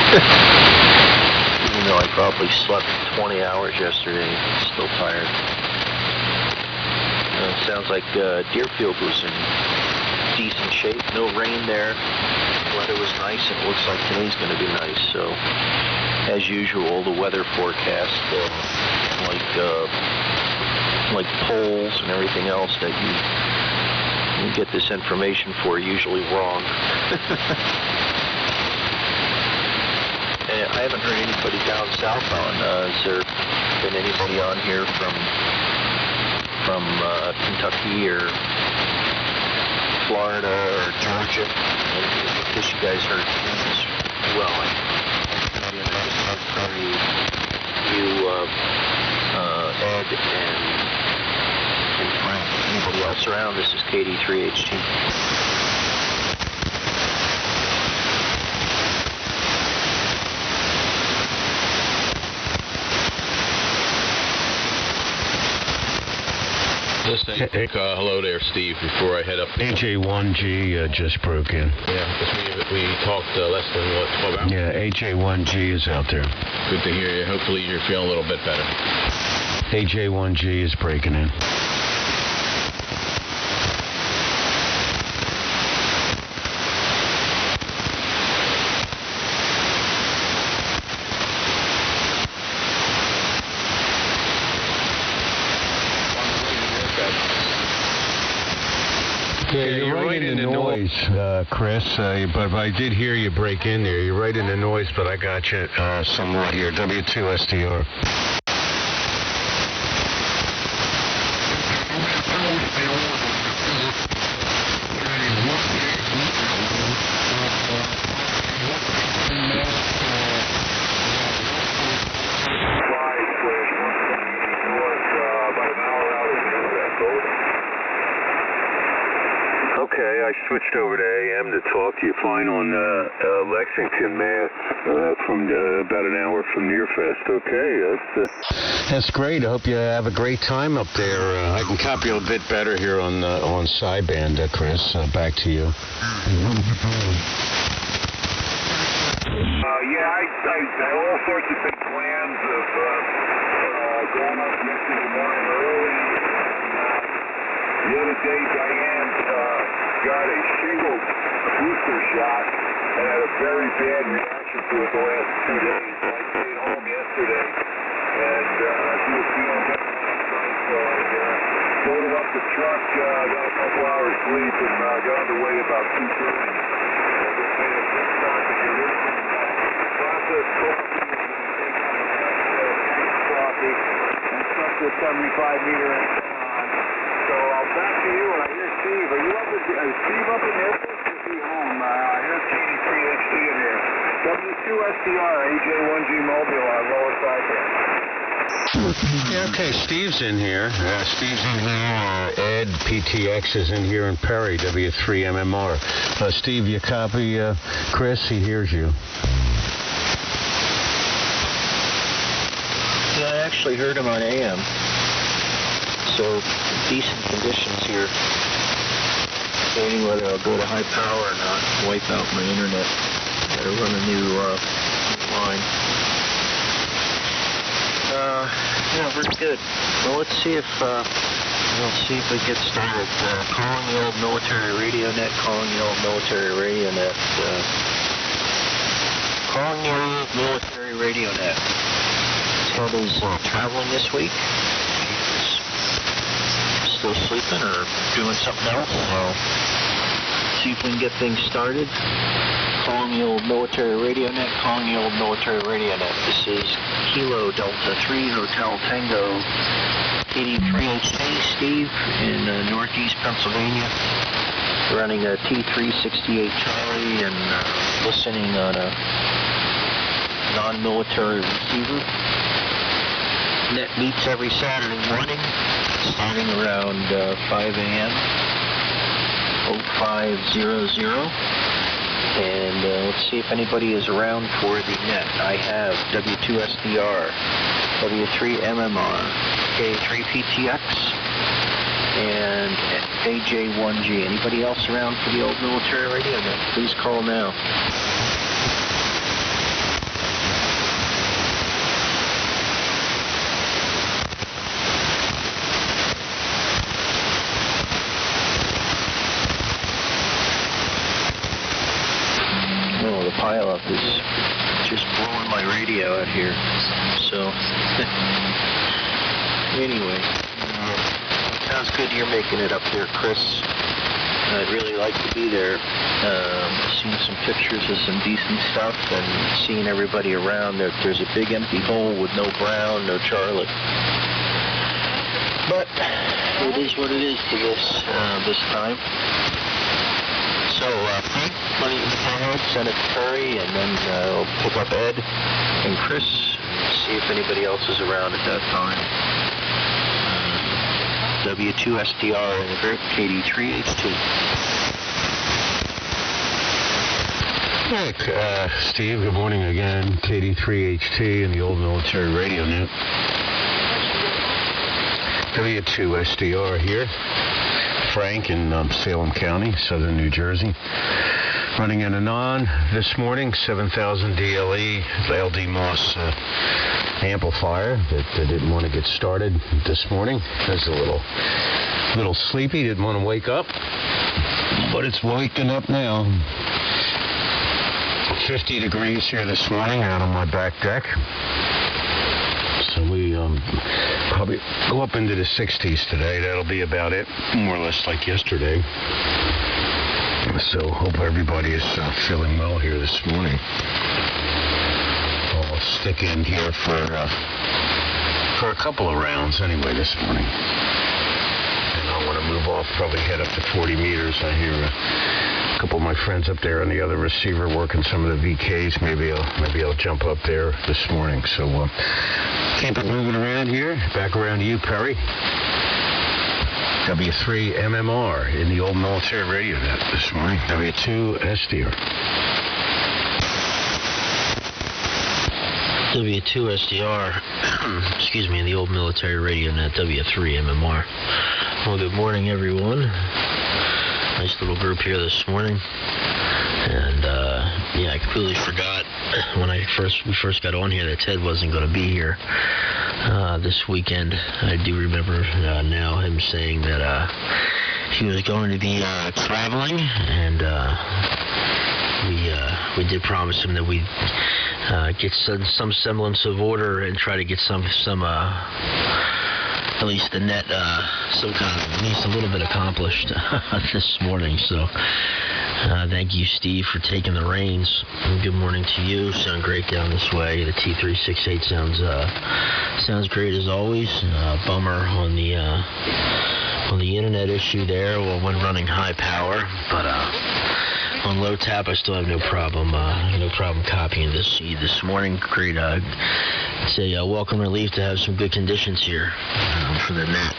Even though I probably slept 20 hours yesterday, I'm still tired. Sounds like Deerfield was in decent shape. No rain there. Weather was nice, and it looks like today's going to be nice. So, as usual, the weather forecast, like polls and everything else that you get this information for, usually wrong. I haven't heard anybody down southbound. Has there been anybody on here from Kentucky or Florida or Georgia? I guess you guys heard as well. I just heard from you, Ed and Frank. Anybody else around? This is KD3HT. Just say hello there, Steve, before I head up. AJ1G just broke in. Yeah, because we talked less than, 12 hours? Yeah, AJ1G is out there. Good to hear you. Hopefully you're feeling a little bit better. AJ1G is breaking in. Yeah, you're right in the noise, Chris, but I did hear you break in there. You're right in the noise, but I got you somewhere here. W2SDR. Okay, I switched over to AM to talk to you fine on Lexington, Mass, from about an hour from Nearfest. Okay, That's great. I hope you have a great time up there. I can copy a bit better here on sideband, Chris. Back to you. Yeah, I had all sorts of big plans of going up yesterday morning early. The other day, Diane got a shingle booster shot and had a very bad reaction to it the last 2 days. So I stayed home yesterday, and she was feeling better last night, so I loaded up the truck, got a couple hours sleep, and got underway about 2:30. I just made a quick stop to get rid of some processed coffee and take coffee and stuff to 75-meter antenna on. So I'll back to you, and I hear Steve. Are you up at Steve up in the airport? Or is he home? I hear KD3HT in here. W2SDR, AJ1G Mobile on lower sideband. Yeah, okay, Steve's in here. Steve's in here. Ed, PTX is in here, and Perry, W3MMR. Steve, you copy Chris? He hears you. Yeah, I actually heard him on AM. So, decent conditions here. Debating whether I'll go to high power or not, wipe out my internet. Gotta run a new line. Yeah, very good. Well, let's see if we get started. Calling the old military radio net, calling the old military radio net. Calling the old military radio net. Ted is traveling this week. Still sleeping or doing something else. Well, see if we can get things started. Calling the old military radio net, calling the old military radio net. This is Kilo Delta 3 Hotel Tango, KD3HT, Steve, in Northeast Pennsylvania, running a T368 Charlie and listening on a non-military receiver. Net meets every Saturday morning, starting around 5 a.m., 0500. And let's see if anybody is around for the net. I have W2SDR, W3MMR, K3PTX, and AJ1G. Anybody else around for the old military radio net? Please call now. pileup is just blowing my radio out here. So, anyway, sounds good you're making it up there, Chris. I'd really like to be there. Seen some pictures of some decent stuff and seeing everybody around. There's a big empty hole with no Brown, no Charlie. But it is what it is to this time. So, Frank, why don't you hang out, send it to Curry, and then we'll pick up Ed and Chris, see if anybody else is around at that time. W2SDR in the group, KD3H2. Hey, Steve, good morning again. KD3HT and the old military radio net. W2SDR here. Frank in Salem County, southern New Jersey. Running an Anon this morning, 7000 DLE LD Moss amplifier that didn't want to get started this morning. I was a little sleepy, didn't want to wake up, but it's waking up now. 50 degrees here this morning out on my back deck. So we probably go up into the 60s today. That'll be about it, more or less like yesterday. So hope everybody is feeling well here this morning. I'll stick in here for a couple of rounds anyway this morning. And I want to move off, probably head up to 40 meters. I hear a couple of my friends up there on the other receiver working some of the VKs. Maybe I'll jump up there this morning. So keep it moving around here. Back around to you, Perry. W3MMR in the old military radio net this morning. W2SDR. W2SDR, excuse me, in the old military radio net, W3MMR. Well, good morning, everyone. Nice little group here this morning. And, I completely forgot when we first got on here that Ted wasn't going to be here this weekend. I do remember now him saying that he was going to be traveling, and we did promise him that we'd get some semblance of order and try to get some at least the net, some kind of, at least a little bit accomplished this morning. So thank you, Steve, for taking the reins. And good morning to you. Sound great down this way. The T368 sounds great as always. Bummer on the internet issue there when running high power, but on low tap I still have no problem copying this feed this morning. Great. It's a welcome relief to have some good conditions here for the net.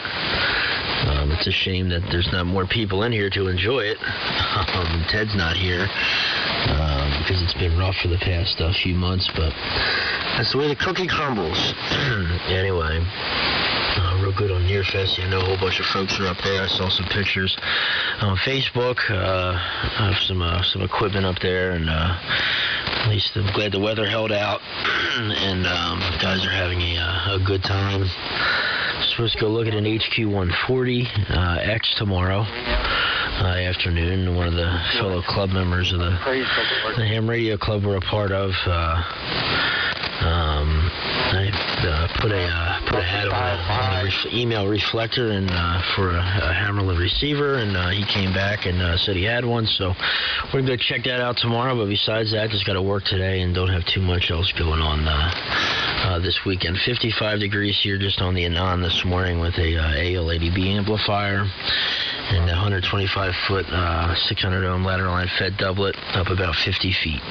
It's a shame that there's not more people in here to enjoy it. Ted's not here because it's been rough for the past few months, but that's the way the cookie crumbles. Anyway, real good on Nearfest. I know a whole bunch of folks are up there. I saw some pictures on Facebook of some equipment up there, and at least I'm glad the weather held out, and guys are having a good time. Supposed to go look at an HQ-140X tomorrow afternoon. One of the fellow club members of the ham radio club we're a part of. I put a hat on the email reflector and for a Hammerlin receiver, and he came back and said he had one. So we're gonna go check that out tomorrow. But besides that, just got to work today and don't have too much else going on this weekend. 55 degrees here just on the Anon this morning with a AL80B amplifier and a 125-foot 600-ohm ladder line fed doublet up about 50 feet.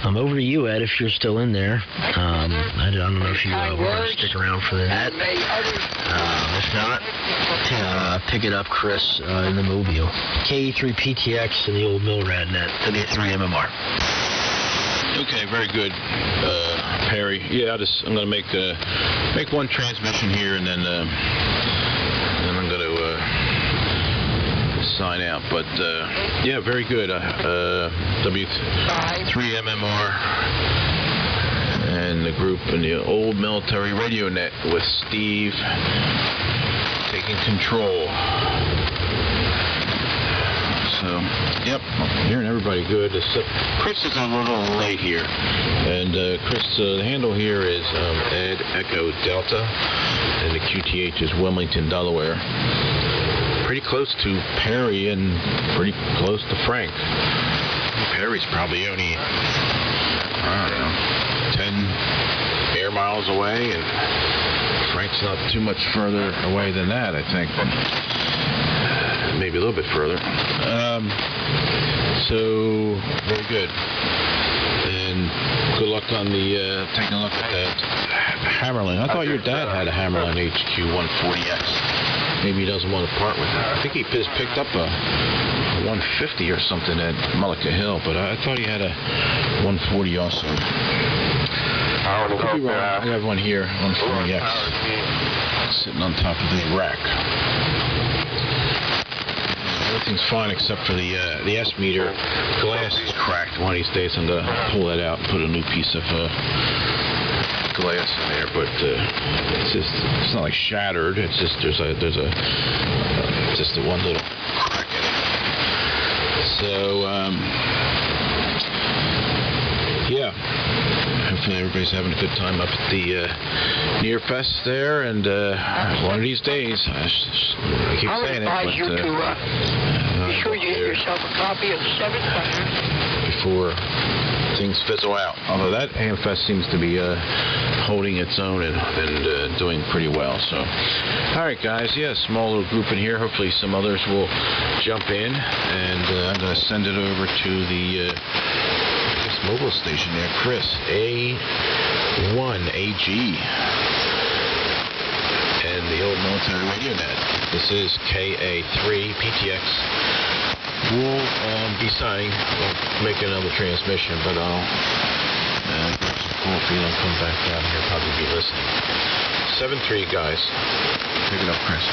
Over to you, Ed, if you're still in there. I don't know if you want to stick around for the net. If not, pick it up, Chris, in the Mobile. KE3PTX in the old Milrad net, W3MMR. Okay, very good, Perry. Yeah, I'm going to make one transmission here, and then I'm going to sign out. But yeah, very good. W3MMR and the group in the old military radio net with Steve taking control. So So, yep, I'm hearing everybody good. Chris is a little late here. And Chris, the handle here is Ed Echo Delta, and the QTH is Wilmington, Delaware. Pretty close to Perry and pretty close to Frank. Perry's probably only, I don't know, 10 air miles away, and Frank's not too much further away than that, I think. Maybe a little bit further. So, very good. And good luck on the, taking a look at that Hammerlin. I thought your dad had a Hammerlin HQ 140X. Maybe he doesn't want to part with it. I think he just picked up a 150 or something at Mullica Hill, but I thought he had a 140 also. I could be wrong. I have one here, 140X, sitting on top of the rack. Everything's fine except for the S meter glass is cracked. One of these days I'm gonna pull that out and put a new piece of glass in there, but it's not like shattered. It's just there's just one little crack in it. So yeah, hopefully everybody's having a good time up at the Near Fest there, and one of these days, I keep saying it, but you to be sure you get yourself a copy of 7 Fires before things fizzle out. Although that AmFest seems to be holding its own and doing pretty well. So, all right, guys, yeah, small little group in here. Hopefully some others will jump in, and I'm going to send it over to the mobile station there, Chris, A1AG, and the old military radio net. This is KA3 PTX. We'll be signing. We'll make another transmission, but I'll grab some coffee and I'll come back down here, probably be listening. 7-3, guys. Pick it up, Chris.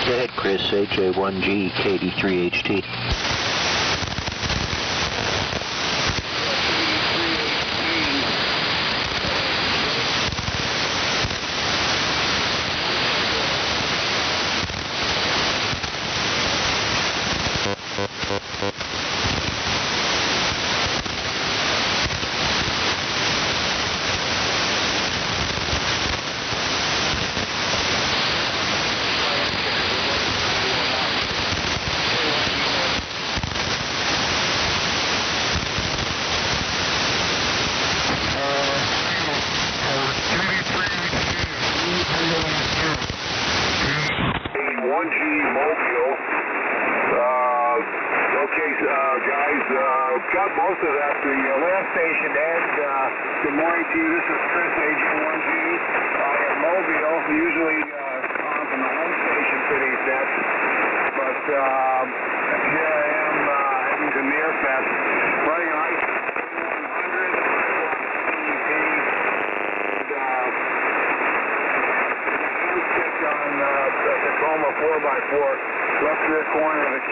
Go ahead, Chris, HA1G, KD3HT. Got most of that. The last station, Ed, good morning to you. This is Chris, AG1G at Mobile. Usually on from the home station for these nets. But here I am heading to Near Fest, running an IC 100 handstick on the Tacoma 4x4 left rear corner of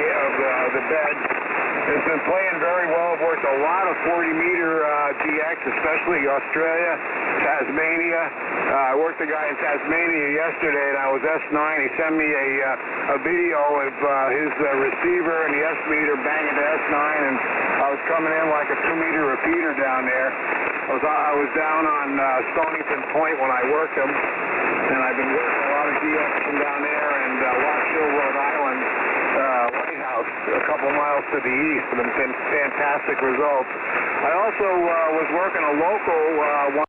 the bed. It's been playing very well. I've worked a lot of 40-meter DX, especially Australia, Tasmania. I worked a guy in Tasmania yesterday, and I was S9. He sent me a video of his receiver and the S meter banging to S9, and I was coming in like a 2-meter repeater down there. I was down on Stonington Point when I worked him, and I've been working a lot of DX down there, and Watch Hill, Rhode Island. Lighthouse a couple miles to the east, and it's been fantastic results. I also was working a local 1.5.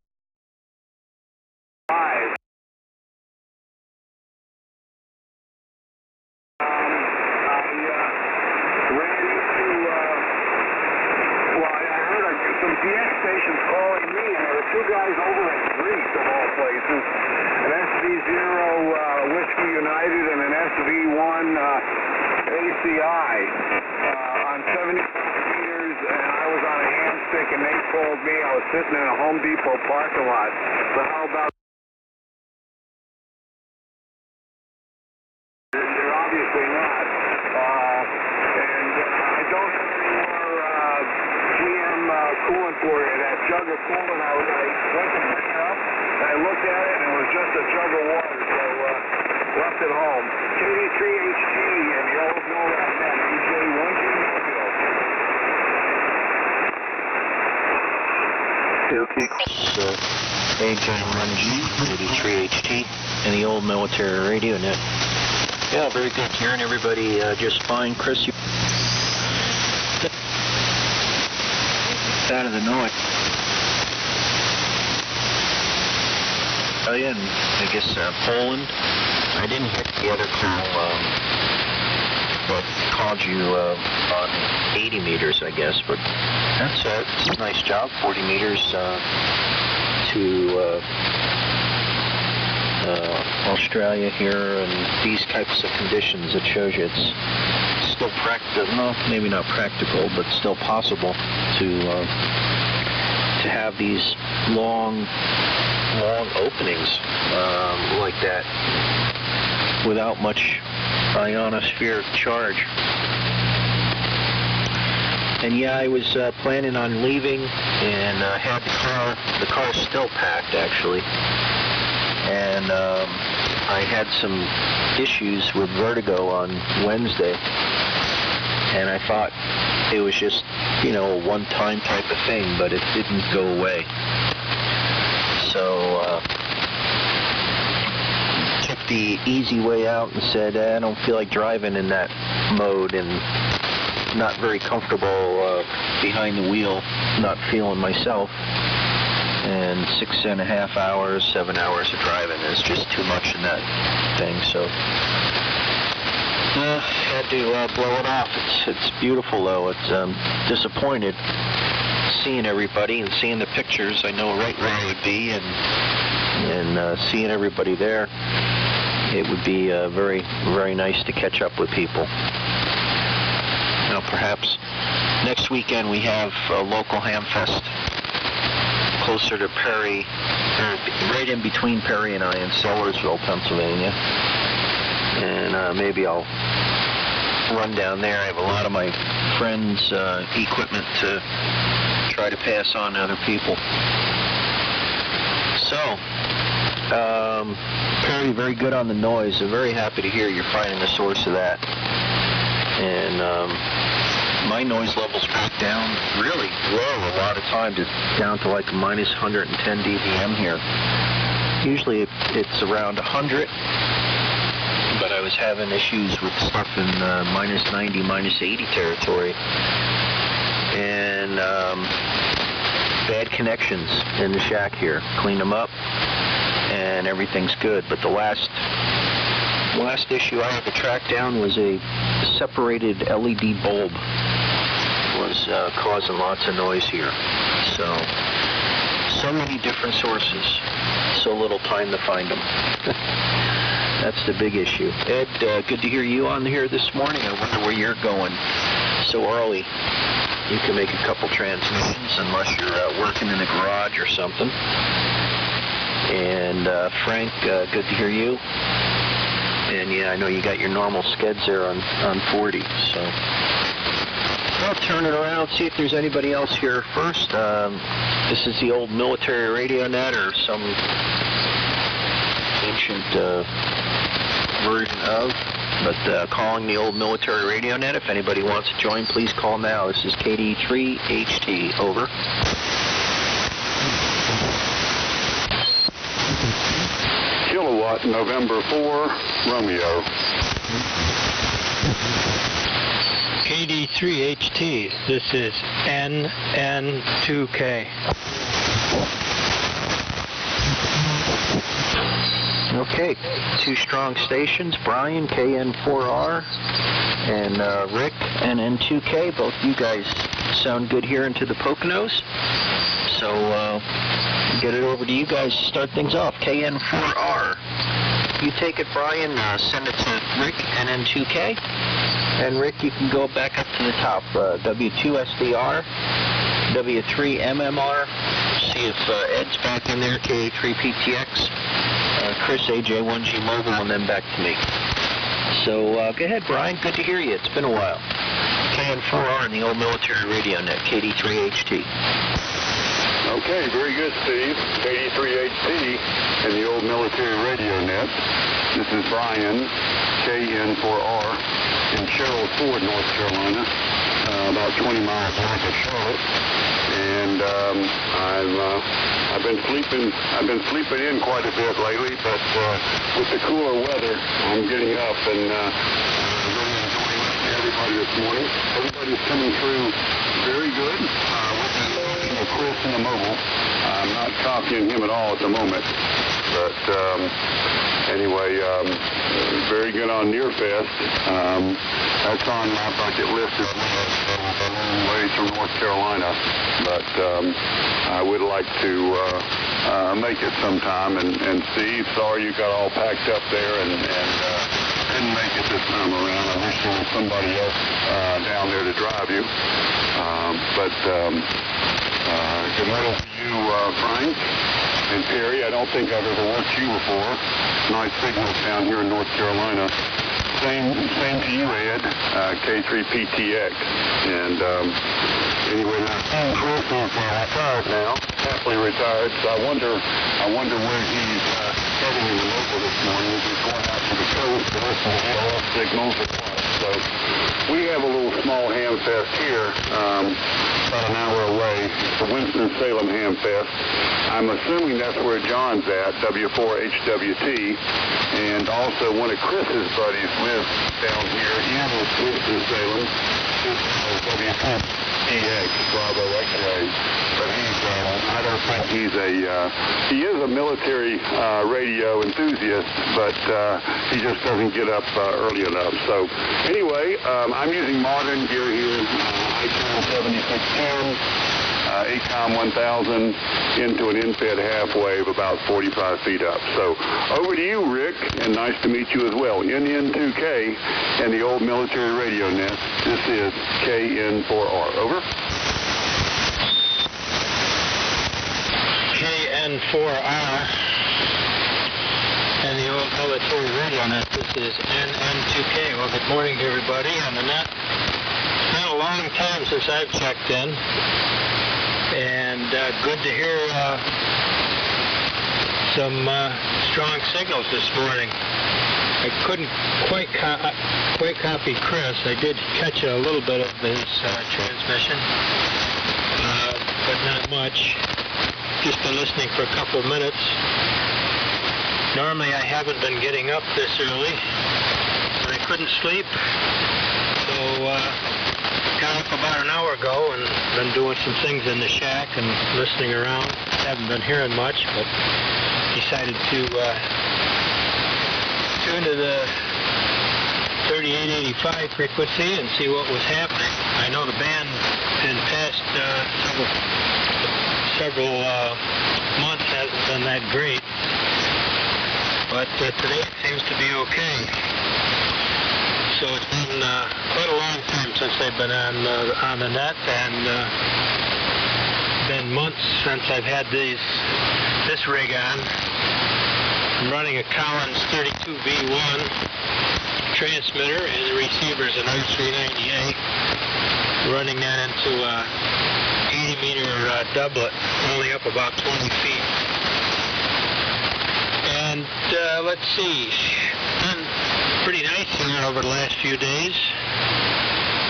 I heard some DX stations calling me, and there were 2 guys over in Greece, of all places, an SV0 Whiskey United and an SV1 ACI on 75 meters, and I was on a handstick, and they called me. I was sitting in a Home Depot parking lot. So how about... They're obviously not. And I don't have any more GM coolant for you. That jug of coolant, I went to bring it up, and I looked at it, and it was just a jug of water, so left it home. KD3HT and the old NORAD-net, AJ1G Mobile. Okay, so AJ1G, KD3HT, and the old military radio net. Yeah, very good. Hearing everybody just fine. Chris, you out of the noise. Oh yeah, and I guess Poland. I didn't hit the other call, but called you on 80 meters, I guess. But that's it's a nice job. 40 meters to Australia here, and these types of conditions. It shows you it's still practical. No, maybe not practical, but still possible to have these long openings like that without much ionospheric charge. And yeah, I was planning on leaving, and had the car still packed actually, and I had some issues with vertigo on Wednesday, and I thought it was just, you know, a one-time type of thing, but it didn't go away. So took the easy way out and said, I don't feel like driving in that mode, and not very comfortable behind the wheel, not feeling myself. And 6.5 hours, 7 hours of driving is just too much in that thing. So had to blow it off. It's beautiful though. It's disappointed seeing everybody and seeing the pictures. I know right where I would be, and seeing everybody there. It would be very, very nice to catch up with people. Now, perhaps next weekend we have a local ham fest closer to Perry, right in between Perry and I, in Sellersville, Pennsylvania. And maybe I'll run down there. I have a lot of my friends' equipment to try to pass on to other people. So, Perry, very good on the noise. I'm very happy to hear you're finding the source of that. And my noise levels back down really low a lot of times. It's down to like minus 110 dBm here. Usually it's around 100, but I was having issues with stuff in minus 90, minus 80 territory. And bad connections in the shack here. Cleaned them up, and everything's good. But the last issue I had to track down was a separated LED bulb was causing lots of noise here. So many different sources, so little time to find them. That's the big issue. Ed, good to hear you on here this morning. I wonder where you're going so early. You can make a couple transmissions unless you're working in the garage or something. And Frank, good to hear you. And yeah, I know you got your normal skeds there on 40. So I'll turn it around, see if there's anybody else here first. This is the old military radio net or some ancient version of, but calling the old military radio net. If anybody wants to join, please call now. This is KD3HT, over. Kilowatt, November 4, Romeo. KD3HT, this is NN2K. Okay, two strong stations, Brian, KN4R, and Rick, NN2K. Both you guys sound good here into the Poconos. So, get it over to you guys to start things off. KN4R. You take it, Brian, send it to Rick, NN2K. And Rick, you can go back up to the top. W2SDR, W3MMR. See if Ed's back in there, KA3PTX. Chris, AJ1G Mobile, and then back to me. So go ahead, Brian. Good to hear you. It's been a while. KN4R on the old military radio net, KD3HT. Okay, very good, Steve. KD3HT and the old military radio net. This is Brian, KN4R, in Sherrill Ford, North Carolina, about 20 miles north of Charlotte. And I've been sleeping in quite a bit lately, but with the cooler weather, I'm getting up and really enjoying listening to everybody this morning. Everybody's coming through very good. With Chris in the mobile. I'm not copying him at all at the moment, but anyway, very good on Nearfest. That's on my bucket list as well. A long ways from North Carolina, but I would like to make it sometime. And Steve, sorry you got all packed up there and didn't make it this time around. I wish there was somebody else down there to drive you. Good morning to you, Frank and Perry. I don't think I've ever worked you before. Nice signals down here in North Carolina. Same to you, Ed, K3PTX. And anyway, now Chris is retired now, happily retired. So I wonder where he's heading in the local this morning. Is he going out to the coast to listen to ALS signals or what? So we have a little small ham fest here, about an hour away. It's the Winston-Salem Ham Fest. I'm assuming that's where John's at, W4HWT, and also one of Chris's buddies lives down here in Winston-Salem. This is W4PX, Bravo X-ray. But I don't think he is a military radio enthusiast, but he just doesn't get up early enough. So anyway, I'm using modern gear here, ICOM 7610. ACOM 1000 into an in-fed half wave about 45 feet up. So over to you, Rick, and nice to meet you as well. NN2K and the old military radio net. This is KN4R. Over. KN4R and the old military radio net. This is NN2K. Well, good morning to everybody on the net. It's been a long time since I've checked in. And good to hear some strong signals this morning. I couldn't quite copy Chris. I did catch a little bit of his transmission, but not much. Just been listening for a couple of minutes. Normally I haven't been getting up this early, but I couldn't sleep, so got up about an hour ago and been doing some things in the shack and listening around. Haven't been hearing much, but decided to tune to the 3885 frequency and see what was happening. I know the band in past several months hasn't been that great, but today it seems to be okay. So it's been quite a long time since they've been on the net, and been months since I've had this rig on. I'm running a Collins 32V1 transmitter, and the receiver's an R398. Running that into a 80-meter doublet, only up about 20 feet. And let's see. Pretty nice here over the last few days.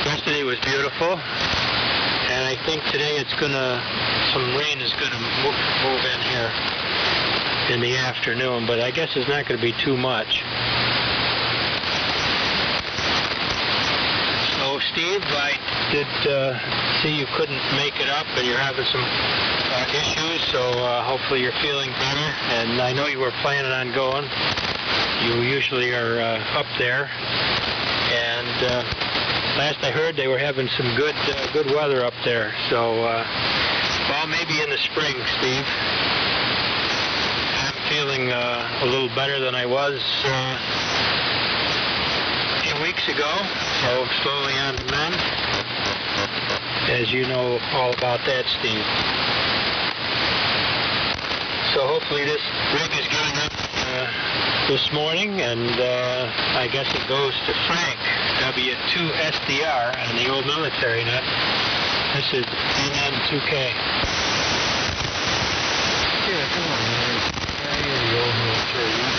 Yesterday was beautiful, and I think today some rain is gonna move in here in the afternoon, but I guess it's not going to be too much. So Steve, I did see you couldn't make it up, and you're having some issues, so hopefully you're feeling better, and I know you were planning on going. You usually are up there, and last I heard they were having some good weather up there. So, well, maybe in the spring, Steve. I'm feeling a little better than I was a few weeks ago. So slowly on the mend, as you know all about that, Steve. So hopefully this rig is getting up this morning, and I guess it goes to Frank, W2SDR on the old military net. This is NN2K. Yeah, come on, man. The old military net.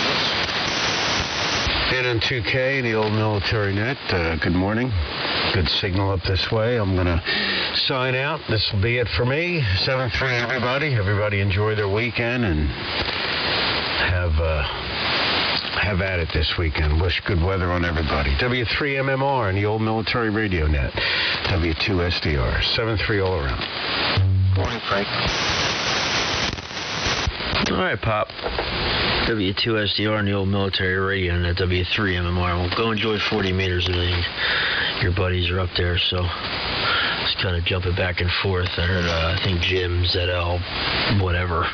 NN2K, the old military net. Good morning. Good signal up this way. I'm going to sign out. This will be it for me. 7-3, everybody. Everybody enjoy their weekend and have at it this weekend. Wish good weather on everybody. W3MMR and the old military radio net. W2SDR. 7-3 all around. Morning, Frank. All right, Pop. W2SDR and the old military radio and W3MMR. We'll go enjoy 40 meters. Your buddies are up there, so just kind of jumping back and forth. I heard, I think Jim, ZL, whatever,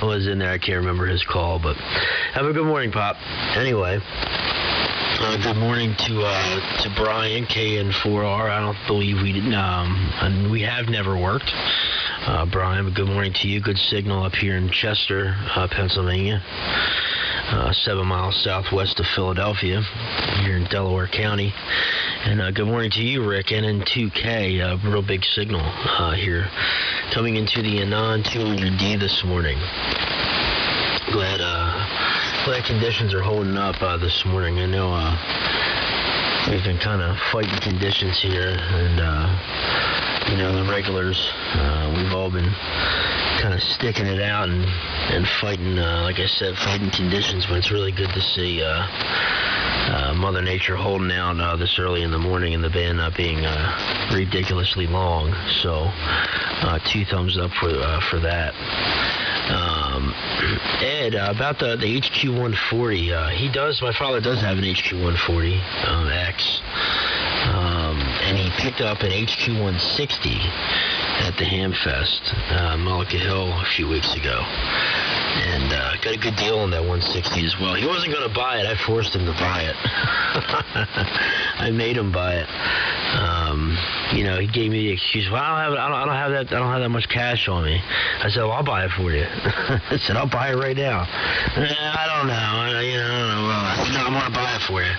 was in there. I can't remember his call, but have a good morning, Pop. Anyway, good morning to Brian, KN4R. I don't believe we have never worked. Brian, good morning to you. Good signal up here in Chester, Pennsylvania. 7 miles southwest of Philadelphia, here in Delaware County. And good morning to you, Rick. NN2K, real big signal here. Coming into the Anon 200D this morning. Glad conditions are holding up this morning. I know we've been kind of fighting conditions here, and the regulars, we've all been kind of sticking it out and fighting, like I said, fighting conditions, but it's really good to see Mother Nature holding out this early in the morning, and the band not being ridiculously long. So 2 thumbs up for that. Ed, about the HQ140, my father does have an HQ140 X, and he picked up an HQ160 at the Hamfest, Mullica Hill, a few weeks ago. And got a good deal on that 160 as well. He wasn't going to buy it. I forced him to buy it. I made him buy it. He gave me the excuse. Well, I don't have that much cash on me. I said, well, I'll buy it for you. I said, I'll buy it right now. I don't know. I don't know. Well, I said, no, I'm going to buy it for you.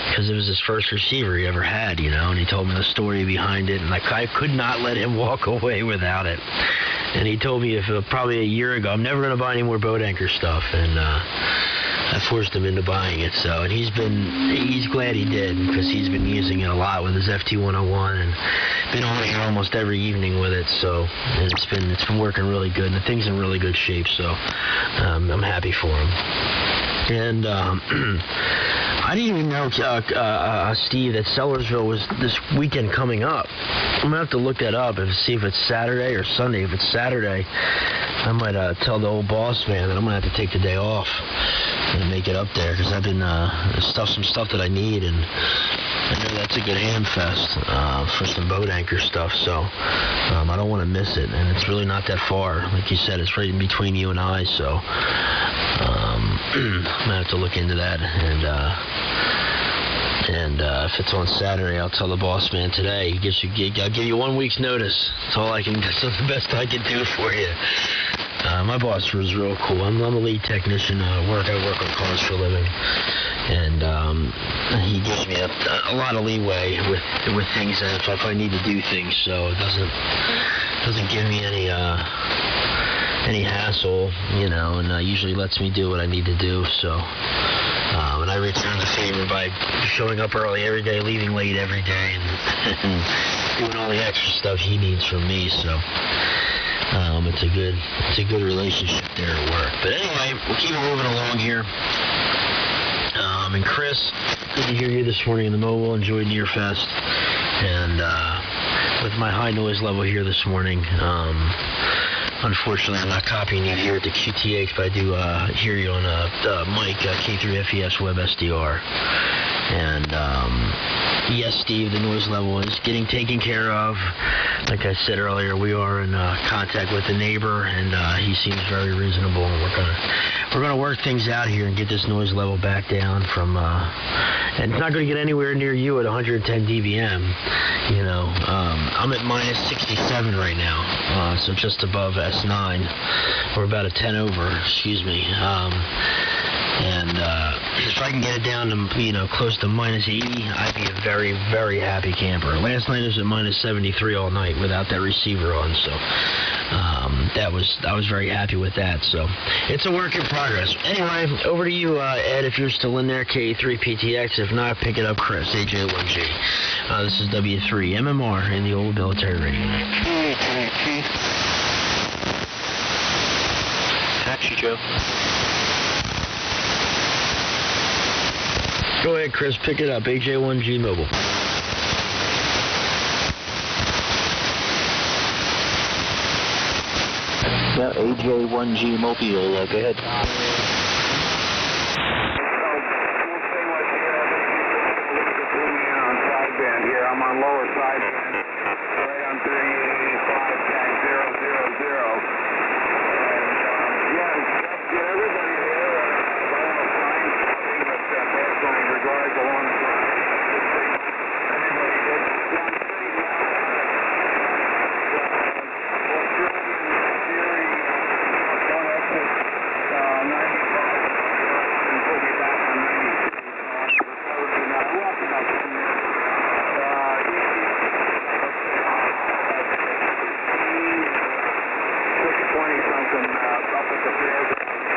Because it was his first receiver he ever had, and he told me the story behind it, and I could not let him walk away without it. And he told me probably a year ago, I'm never going to buy any more boat anchor stuff, and I forced him into buying it. So, and he's glad he did, because he's been using it a lot with his FT101 and been on here almost every evening with it. So, and it's been working really good, and the thing's in really good shape. So, I'm happy for him. And I didn't even know, Steve, that Sellersville was this weekend coming up. I'm going to have to look that up and see if it's Saturday or Sunday. If it's Saturday, I might tell the old boss man that I'm going to have to take the day off and make it up there, because I've been some stuff that I need, and I know that's a good Hamfest for some boat anchor stuff, so I don't want to miss it, and it's really not that far. Like you said, it's right in between you and I, so I'm going to have to look into that, and if it's on Saturday, I'll tell the boss man today. I'll give you 1 week's notice. That's all that's the best I can do for you. My boss was real cool. I'm a lead technician. I work on cars for a living, and he gives me a lot of leeway with things if I need to do things. So it doesn't give me any hassle, and usually lets me do what I need to do. So. And I return the favor by showing up early every day, leaving late every day, and doing all the extra stuff he needs from me. So it's a good relationship there at work. But anyway, we'll keep moving along here. And Chris, good to hear you this morning in the mobile. Enjoyed Nearfest, and with my high noise level here this morning. Unfortunately, I'm not copying you here at the QTH, but I do hear you on mic, K3FES Web SDR. And yes, Steve, the noise level is getting taken care of. Like I said earlier, we are in contact with the neighbor, and he seems very reasonable. And we're gonna work things out here and get this noise level back down from. And it's not going to get anywhere near you at 110 dBm. I'm at minus 67 right now, so just above S9. We're about a 10 over. Excuse me. And if I can get it down to, close to minus 80, I'd be a very, very happy camper. Last night it was at minus 73 all night without that receiver on, so I was very happy with that. So it's a work in progress. Anyway, over to you, Ed, if you're still in there, KE3PTX. If not, pick it up, Chris, AJ1G. This is W3 MMR in the old military radio. Taxi, Joe. Go ahead, Chris, pick it up, AJ1G Mobile. Yeah, AJ1G Mobile, go ahead. I'm on lower sideband, right on 385 tag 000. And everybody there, I don't know, flying, but bad flying regards along the line. Everybody good. Yeah, I'm sitting now Australian Fury, one exit, 95, and put me back on 92. So I'm walking up 10 minutes. 20-something up at the fairgrounds,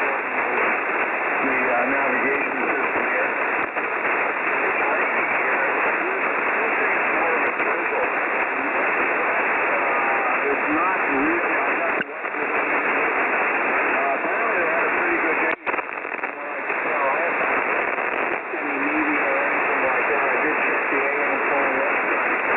the navigation system here. It's raining here. It's not really, I got to watch this. Apparently they had a pretty good day. I haven't checked any media or anything like that. I did check the AM phone yesterday.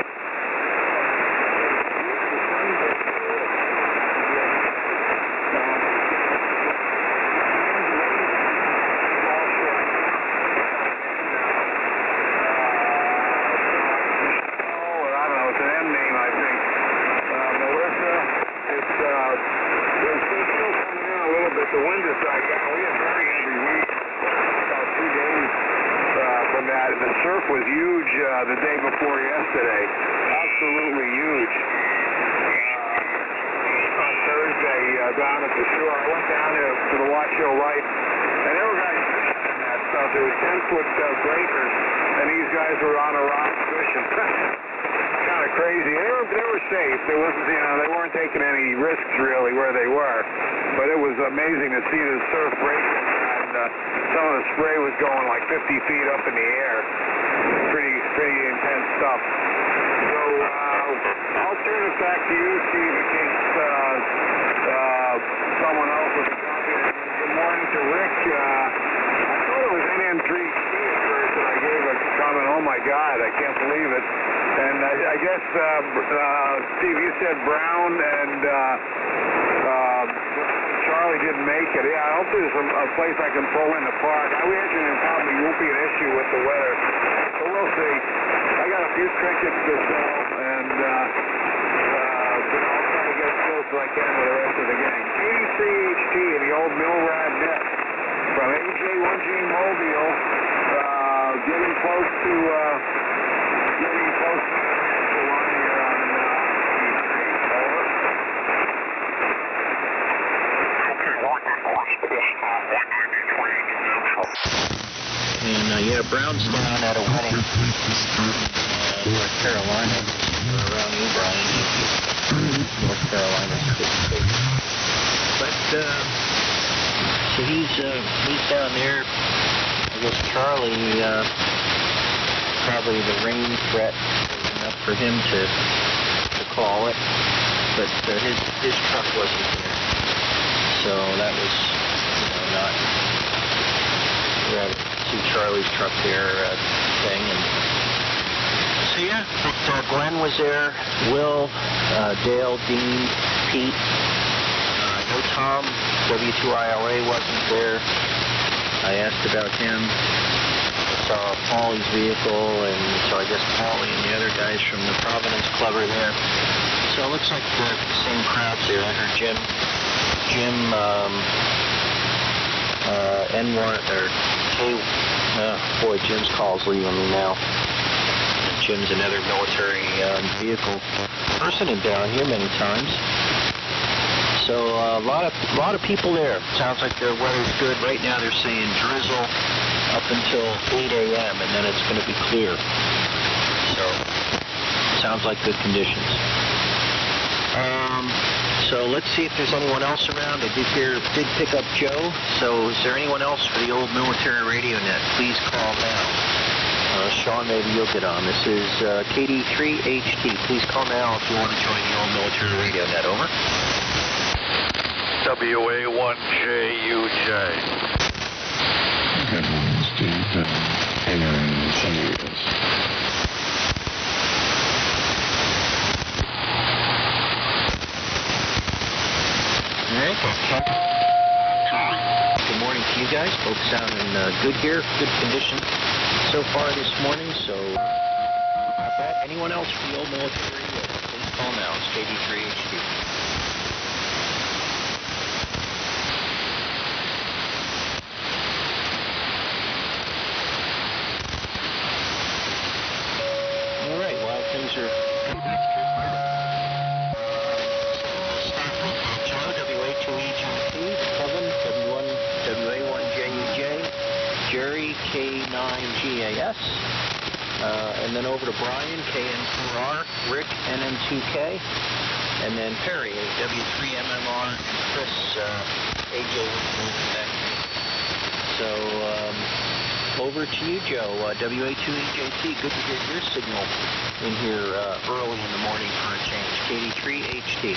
The wind has died down. We had very heavy week about 2 days from that. The surf was huge the day before yesterday. Absolutely huge. On Thursday down at the shore. I went down there to the Washoe Light, and there were guys fishing in that stuff. There was 10-foot breakers, and these guys were on a rock fishing. Kind of crazy. They were safe. There wasn't, they weren't taking any risks really where they were. But it was amazing to see the surf breaking, and some of the spray was going like 50 feet up in the air. Pretty intense stuff. So I'll turn it back to you, Steve, in case someone else was talking. Good morning to Rick. I thought it was NM3C at first, and I gave a comment, oh my God, I can't believe it. And I guess, Steve, you said Brown and Charlie didn't make it. Yeah, I hope there's a place I can pull in the park. I imagine it probably won't be an issue with the weather, but we'll see. I got a few trinkets to sell, and I'll try to get as close as I can with the rest of the gang. KD3HT in the old Milrad net from AJ1G Mobile, getting close to the natural line here on And yeah, Brown's down at a wedding in North Carolina, around you, Brian. North Carolina. But so he's down there. I guess Charlie, probably the rain threat was enough for him to call it, but his truck wasn't there, so that was not. We had to see Charlie's truck there thing, and so yeah, but Glenn was there, Will, Dale, Dean, Pete. No Tom, W2ILA wasn't there. I asked about him. I saw Paulie's vehicle, and so I guess Paulie and the other guys from the Providence Club are there. So it looks like the same crowds there. I heard Jim, N1 or K. Boy, Jim's call's leaving me now. Jim's another military vehicle person and down here many times. So a lot of people there. Sounds like their weather's good. Right now they're saying drizzle up until 8 a.m. and then it's going to be clear. So sounds like good conditions. So let's see if there's anyone else around. I did pick up Joe. So is there anyone else for the old military radio net? Please call now. Sean, maybe you'll get on. This is KD3HT. Please call now if you want to join the old military radio net. Over. WA1JUJ. Good morning, Steve. Here in San Diego. All right. Good morning to you guys. Folks sounding good here. Good condition so far this morning. So, not bad. Anyone else for the old military radio? Please call now. It's KD3HT. All right. Well, things are. Jerry, K9GAS, and then over to Brian, KN4R, Rick, NN2K, and then Perry, W3MMR, and Chris, AJ. So, over to you, Joe, WA2EJT. Good to hear your signal in here early in the morning for a change. KD3HT.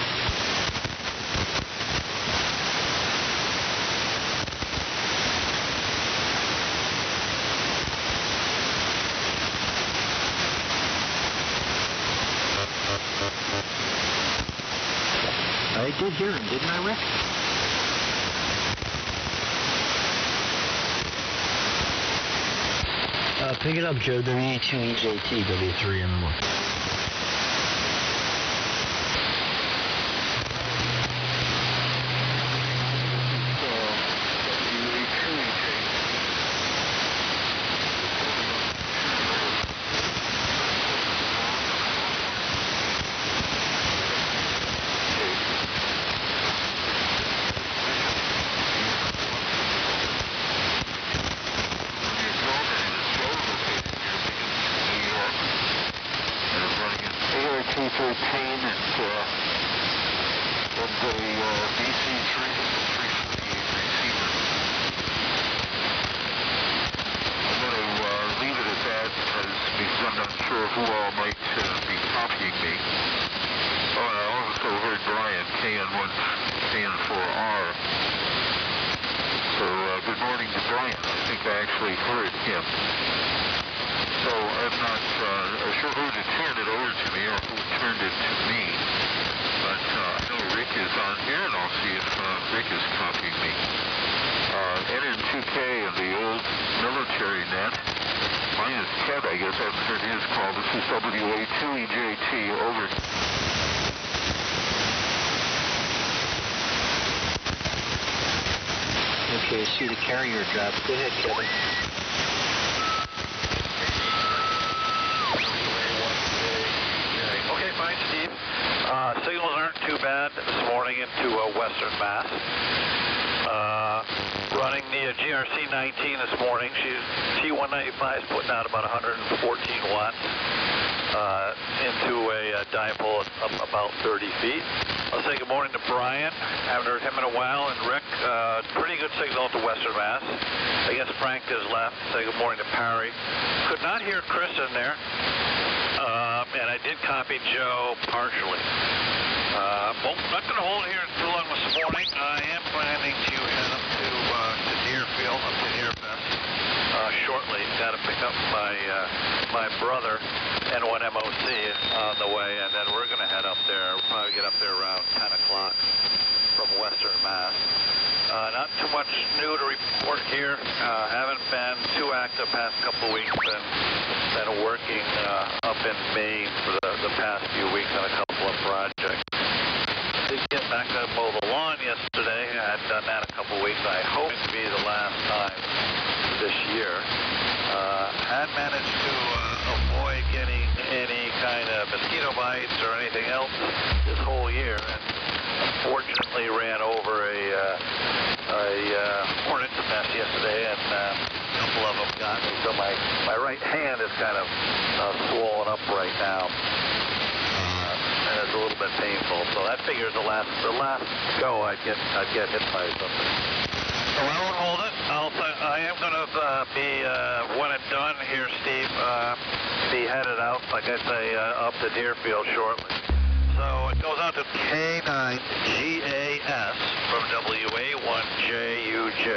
I did hear him, didn't I, Rick? Pick it up, Joe. WE2EJT, W3M1. Okay, I see the carrier drop. Go ahead, Kevin. Okay, fine, Steve. Signals aren't too bad this morning into Western Mass. Running the GRC 19 this morning. T195 is putting out about 114 watts into a dipole of about 30 feet. I'll say good morning to Brian. Haven't heard him in a while. And Rick, pretty good signal to Western Mass. I guess Frank has left. Say good morning to Perry. Could not hear Chris in there. And I did copy Joe partially. Well, not going to hold here too long this morning. I am planning to head up to Deerfield, up to Deerfest shortly. Got to pick up my brother N1MOC on the way, and then we're going to head up there. We'll probably get up there around 10 o'clock from Western Mass. Not too much new to report here. Haven't been too active past couple of weeks. Been working up in Maine for the past few weeks on a couple of projects. Did get back to mow the lawn yesterday. I had done that a couple of weeks. I hope to be the last time this year. Had managed to avoid getting any kind of mosquito bites or anything else this whole year. And unfortunately ran over a hornet's nest yesterday, and a couple of them got me. So my right hand is kind of swollen up right now, and it's a little bit painful. So that figures the last go I'd get hit by something. So I won't hold it. I am going to be, when it's done here, Steve, be headed out, like I say, up to Deerfield shortly. So it goes out to K9GAS from WA1JUJ.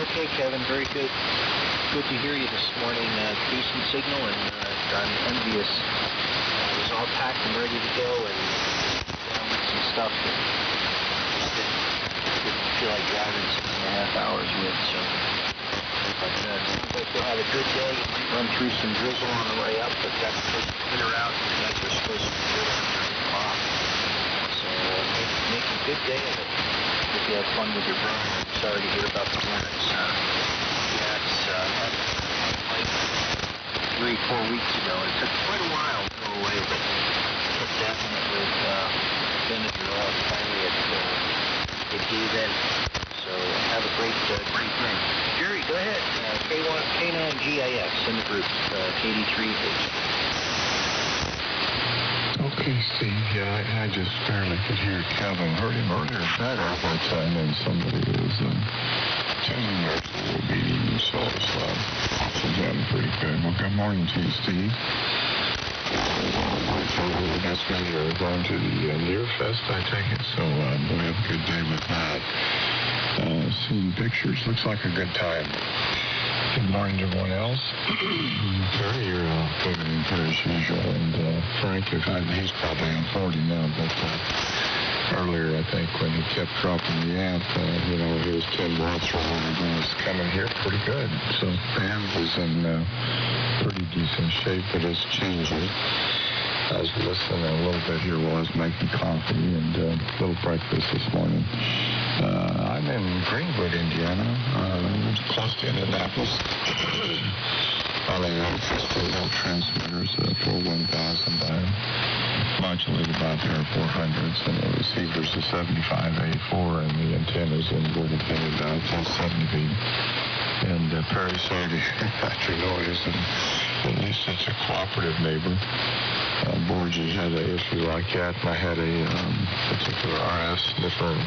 Okay, Kevin, very good. Good to hear you this morning. Decent signal, and I'm envious. I was all packed and ready to go, and down with some stuff that just didn't feel like driving 6.5 hours with. So, but sounds like you'll have a good day. You might run through some drizzle on the way up, but that's supposed to clear out. And you guys are supposed to be good after 8 o'clock. So make a good day of it. Hope you have fun with your brother. I'm sorry to hear about the hornets. Yeah, it's like 3-4 weeks ago. It took quite a while to go away, but definitely Benadryl, finally it gave in. So have a great day. Jerry, go ahead. K9GAS in the group. KD3H. Okay, Steve. Yeah, I just barely could hear Kevin. Heard him earlier better, but then somebody was changing their little beating, so it's oxygen pretty good. Well, good morning to you, Steve. My father asked me you're going to the Near Fest, I take it, so we'll have a good day with that. Seeing pictures, looks like a good time. Good morning to everyone else. Perry, you're moving in here as usual, and Frank, he's probably on 40 now, but earlier, I think, when he kept dropping the amp, he was 10 watts from where he was coming here pretty good. So the amp is in pretty decent shape, but it's changing. I was listening a little bit here while I was making coffee and a little breakfast this morning. I'm in Greenwood, Indiana, close to Indianapolis. On a 50-volt transmitters, 41000 modulated by a pair of 400s, and the receivers a 75A4, and the antennas inverted antenna about 1070B. And Perry, sorry to hear that your noise, and at least it's a cooperative neighbor. Borgie had an issue like that, and I had a particular RF sniffer, and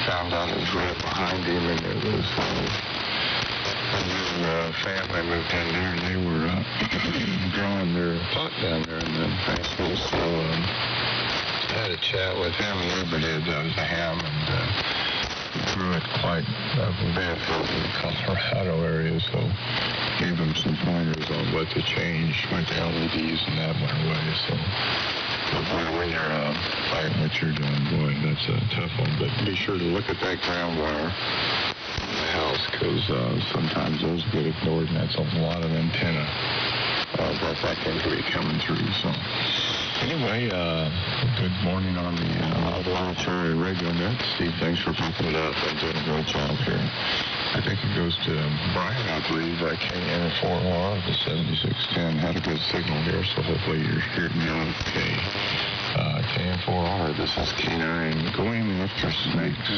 found out it was right behind him, and it was a new family moved in there, and they were growing their pot down there in the basement, so I had a chat with him, and everybody does a ham, and grew it quite a bit in the Colorado area, so gave him some pointers on what to change, went to LEDs, and that went away, so when you're fighting what you're doing, boy, that's a tough one, but be sure to look at that ground wire in the house, because sometimes those get ignored, and that's a lot of antenna that can be coming through, so anyway, good morning on the Military Radio Net. Steve, thanks for picking it up and doing a great job here. I think it goes to Brian, I believe. KN4R, the 7610, had a good signal here, so hopefully you're hearing me okay. KN4R, this is K9 going after snakes.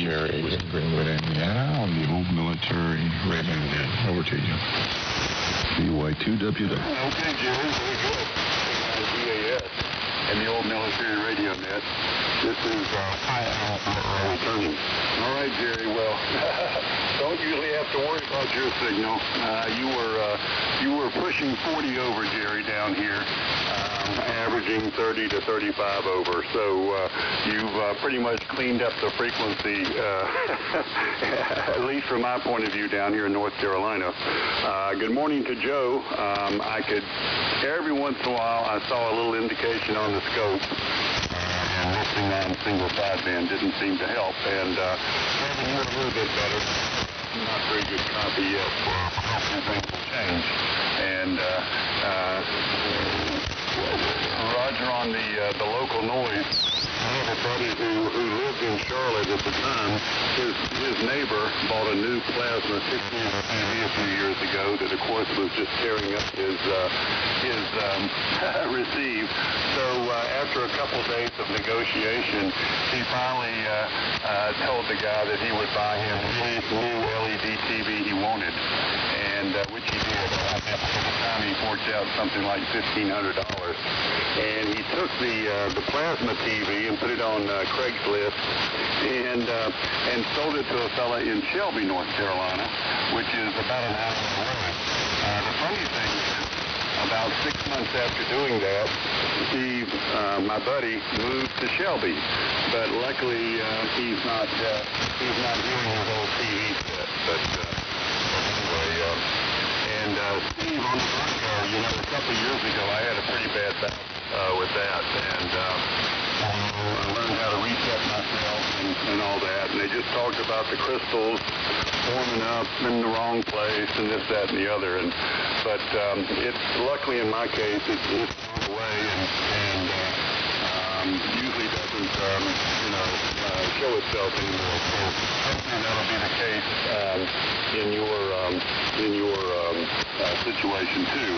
Jerry in Greenwood, Indiana, on the old Military Radio Net. Over to you. BY2WW. Okay, Jerry, very good. DAS and the old Military Radio Net. This is returning. All right, Jerry. Well, don't usually have to worry about your signal. You were pushing 40 over, Jerry, down here, averaging 30 to 35 over. So you've pretty much cleaned up the frequency, at least from my point of view down here in North Carolina. Good morning to Joe. Every once in a while, I saw a little indication on the scope. And listening on single sideband didn't seem to help. And maybe you're a little bit better. Not very good copy yet. Hopefully things will change. And Roger on the local noise. have a buddy who lived in Charlotte at the time. His neighbor bought a new plasma 16-inch TV a few years ago that, of course, was just tearing up his receive. So after a couple days of negotiation, he finally told the guy that he would buy him any new LED TV he wanted, and which he did. At the time, he forked out something like $1,500, and he took the plasma TV and put it on Craigslist and sold it to a fella in Shelby, North Carolina, which is about an hour away. The funny thing is, about 6 months after doing that, Steve, my buddy, moved to Shelby, but luckily he's not hearing his old TV set. But anyway, Steve, on the burner, a couple of years ago, I had a pretty bad bout with that, and I learned how to reset myself and all that, and they just talked about the crystals forming up in the wrong place and this, that, and the other, but it's luckily in my case it's gone away and usually doesn't show itself anymore. So hopefully that'll be the case in your situation too.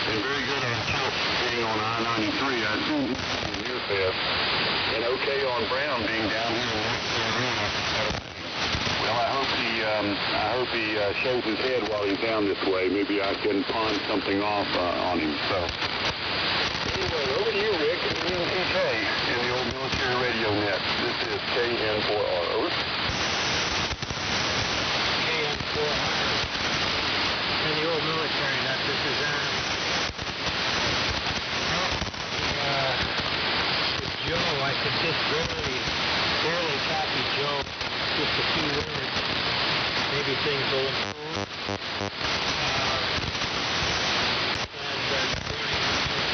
And very good on Chip being on I-93. I assume he's in near fast. And okay on Brown being down here in North Carolina. Well, I hope he shows his head while he's down this way. Maybe I can pawn something off on him. So anyway, over to you, Rick, and TK in the old military radio net. This is KN4R. Over. KN4R. In the old military net, this is Aaron. Joe, I could just barely copy Joe. Just a few words. Maybe things will improve.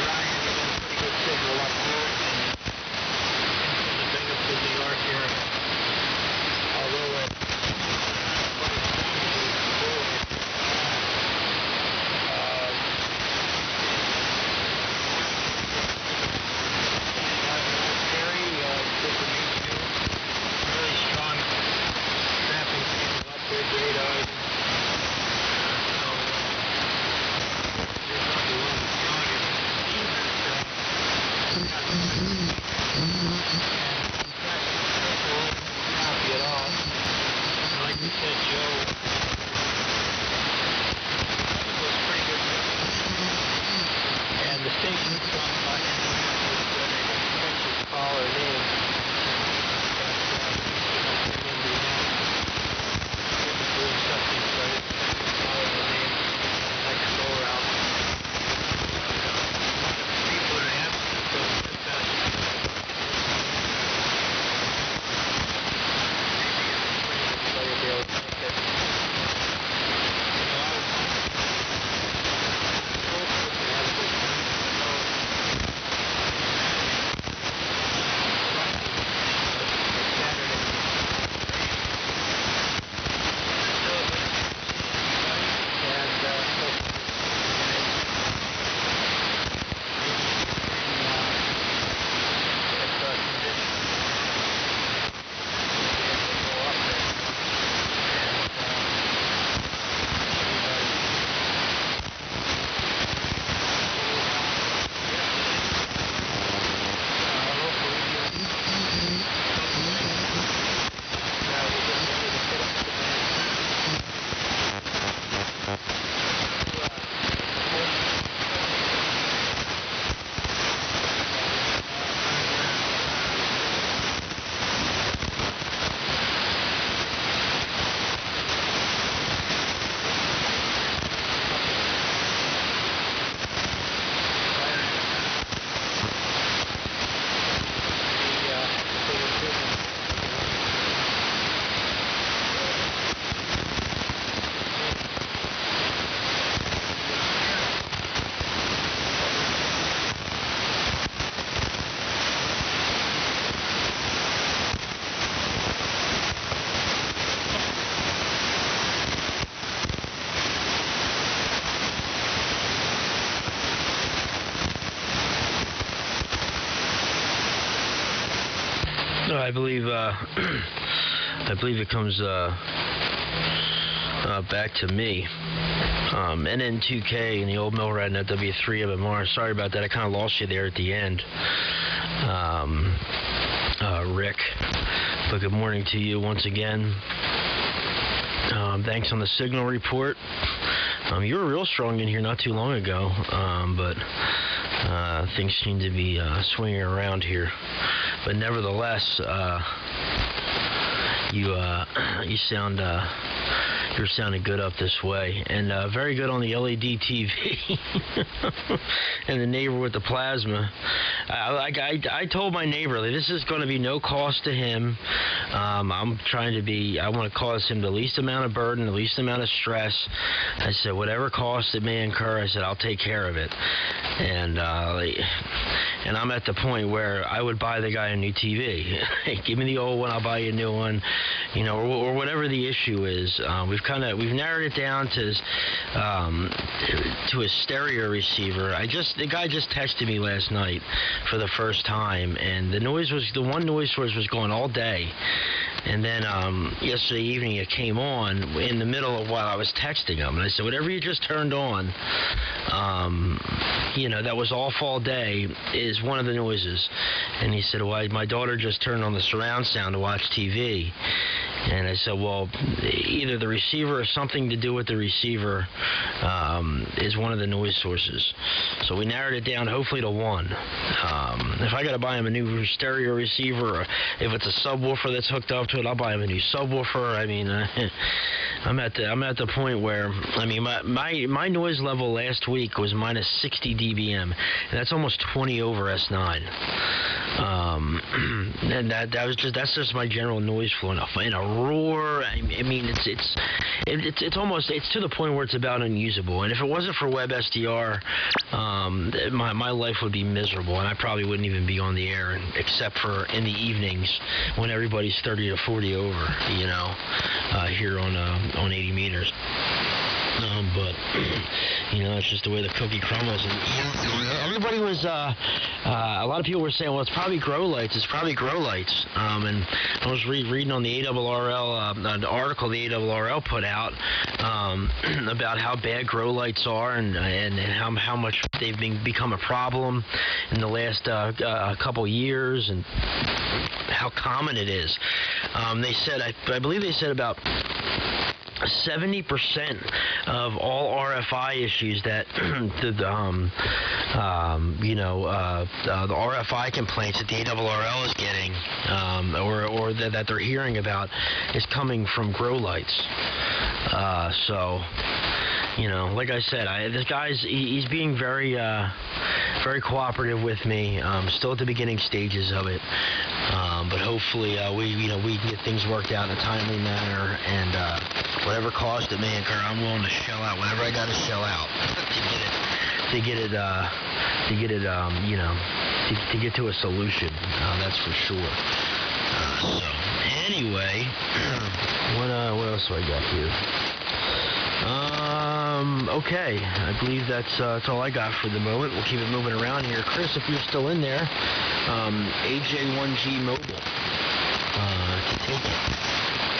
Brian, you got a pretty good signal up here in the Binghamton, New York area. Although I believe it comes back to me. NN2K in the old mill rat at W3MMR. Sorry about that. I kind of lost you there at the end, Rick. But good morning to you once again. Thanks on the signal report. You were real strong in here not too long ago, but things seem to be swinging around here. But nevertheless, you sound. You're sounding good up this way, and very good on the LED TV. And the neighbor with the plasma. I told my neighbor that this is going to be no cost to him. I want to cause him the least amount of burden, the least amount of stress. I said, whatever cost it may incur, I said, I'll take care of it. And I'm at the point where I would buy the guy a new TV. Hey, give me the old one, I'll buy you a new one, or whatever the issue is. We've narrowed it down to a stereo receiver. The guy just texted me last night for the first time, and the one noise source was going all day. And then yesterday evening it came on in the middle of while I was texting him, and I said, whatever you just turned on, that was off all day, is one of the noises. And he said, well, my daughter just turned on the surround sound to watch TV. And I said, well, either the receiver or something to do with the receiver is one of the noise sources. So we narrowed it down hopefully to one. If I got to buy him a new stereo receiver, or if it's a subwoofer that's hooked up to it, I'll buy him a new subwoofer. I mean, I'm at the point where, my noise level last week was minus 60 dBm, and that's almost 20 over S9. And that's just my general noise floor. In a roar, it's almost to the point where it's about unusable. And if it wasn't for WebSDR, my life would be miserable, and I probably wouldn't even be on the air, except for in the evenings when everybody's 30 to 40 over, here on 80 meters. But it's just the way the cookie crumbles. And everybody was, a lot of people were saying, well, it's probably grow lights. It's probably grow lights. And I was reading on the ARRL, an article the ARRL put out about how bad grow lights are and how much they've become a problem in the last couple years, and how common it is. They said, I believe they said about 70% of all RFI issues that the RFI complaints that the ARRL is getting, or that they're hearing about, is coming from grow lights. Like I said, this guy's he's being very cooperative with me. Still at the beginning stages of it, but hopefully we can get things worked out in a timely manner, and whatever cost it may incur, I'm willing to shell out whatever I got to shell out to get to a solution. That's for sure. Anyway, what else do I got here? Okay, I believe that's all I got for the moment. We'll keep it moving around here. Chris, if you're still in there, AJ1G Mobile, to take it.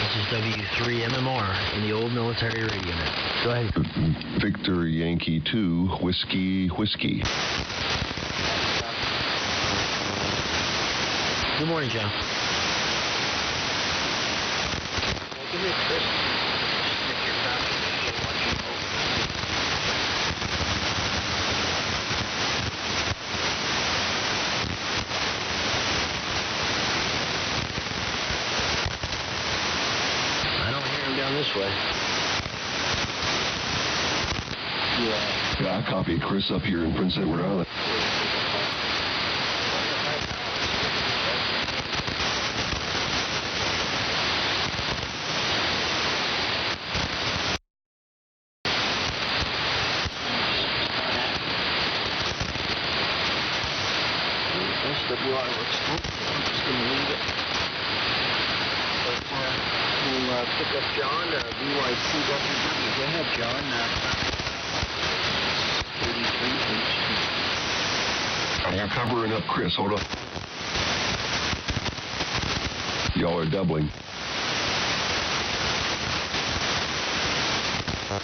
This is W3MMR in the old military radio net. Go ahead. Victor Yankee 2, Whiskey. Good morning, John. Give me a Chris. This way. Yeah, I copied Chris up here in Prince Edward Island. SWR looks good. I'm just going to leave it. But we'll pick up John, BY2WW. Go ahead, John. 33H2. I'm covering up Chris. Hold on. Y'all are doubling. Go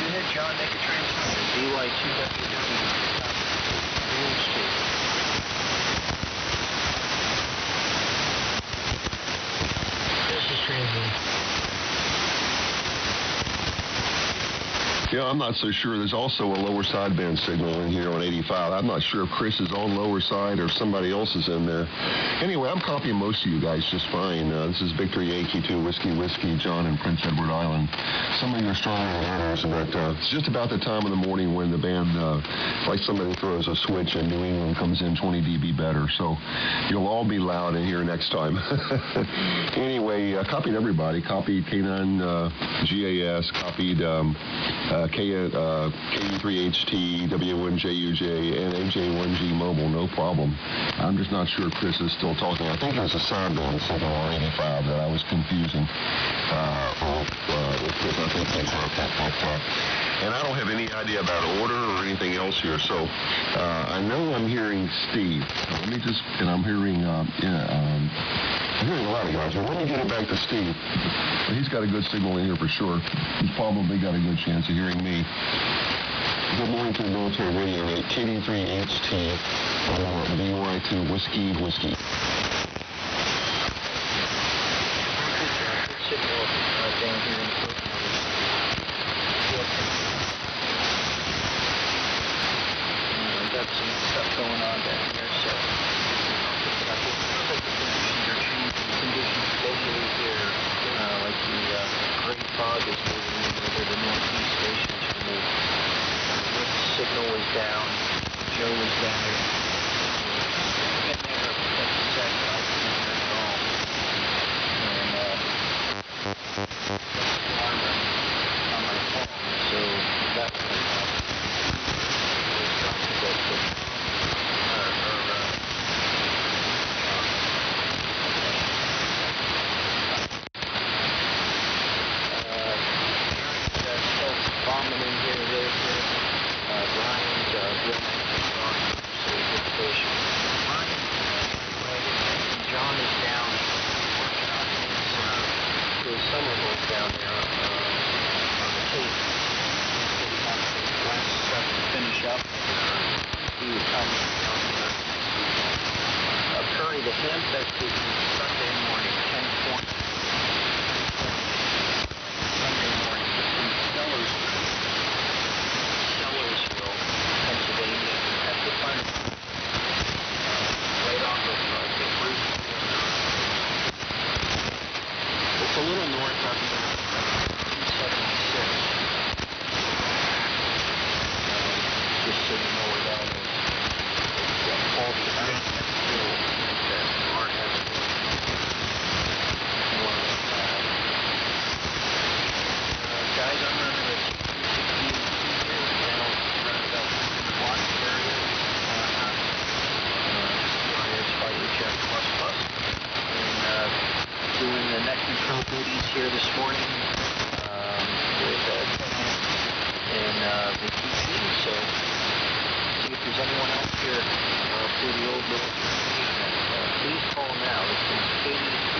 ahead, John, make a transponder. BY2WW. Main Street. This is transmitting. Yeah, I'm not so sure. There's also a lower sideband signal in here on 85. I'm not sure if Chris is on lower side or if somebody else is in there. Anyway, I'm copying most of you guys just fine. This is Victory Yankee 2, Whiskey, John in Prince Edward Island. Some of you are stronger than others, but it's just about the time of the morning when the band, like somebody throws a switch and New England comes in 20 dB better. So you'll all be loud in here next time. Anyway, copied everybody. Copied K9 GAS, copied KU3HT, W1JUJ, and AJ1G Mobile, no problem. I'm just not sure if Chris is still talking. I think it was a sideband signal on 85 that I was confusing with Chris. I think that's right. And I don't have any idea about order or anything else here, so I know I'm hearing Steve. I'm hearing a lot of guys, but let me get it back to Steve. He's got a good signal in here for sure. He's probably got a good chance of hearing me. Good morning to the military radio at KD3HT, BY2 Whiskey. Signal down here in the got some stuff going on down here, so the conditions are changing. Conditions locally here, like the great fog is moving in over the northeast stations for me. Rick's signal was down, Joe was down there. And never exact right at all. And on my phone, so that's John is down working on his summer work down there on the Cape. He has some last stuff to finish up. He was coming down here. Curry, the Hamfest is Sunday morning, 10:20. Sunday morning, it's in Sellersville, Pennsylvania, at the fun. Right off of the Route. It's a little north of 276. Just so you know where that is. It's called the Art Hill. Guys, I'm running a 260 here, channel around about Watts area. Fighter Jet Plus Plus, and doing the neck control duties here this morning with Ted and the TP. So, see if there's anyone else here for the old military meeting. Please call now. This is KD3.